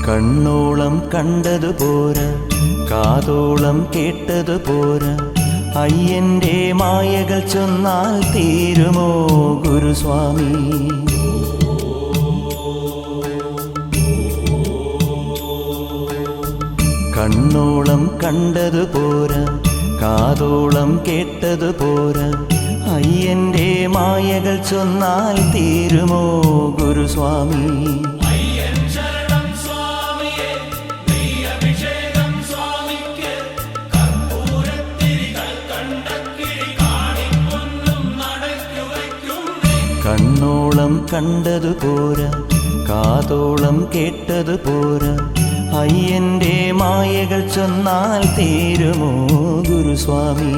കണ്ണോളം കണ്ടതു പോരാ, കാതോളം കേട്ടതു പോരാ, അയ്യന്റെ മായകൾ ചൊന്നാൽ തീരുമോ ഗുരുസ്വാമി? കണ്ണോളം കണ്ടതു പോരാ, കാതോളം കേട്ടതു പോരാ, അയ്യന്റെ മായകൾ ചൊന്നാൽ തീരുമോ ഗുരുസ്വാമി? കണ്ണോളം കണ്ടതു പോരാ, കാതോളം കേട്ടതു പോരാ, അയ്യന്റെ മായകൾ ചൊന്നാൽ തീരുമോ ഗുരുസ്വാമി?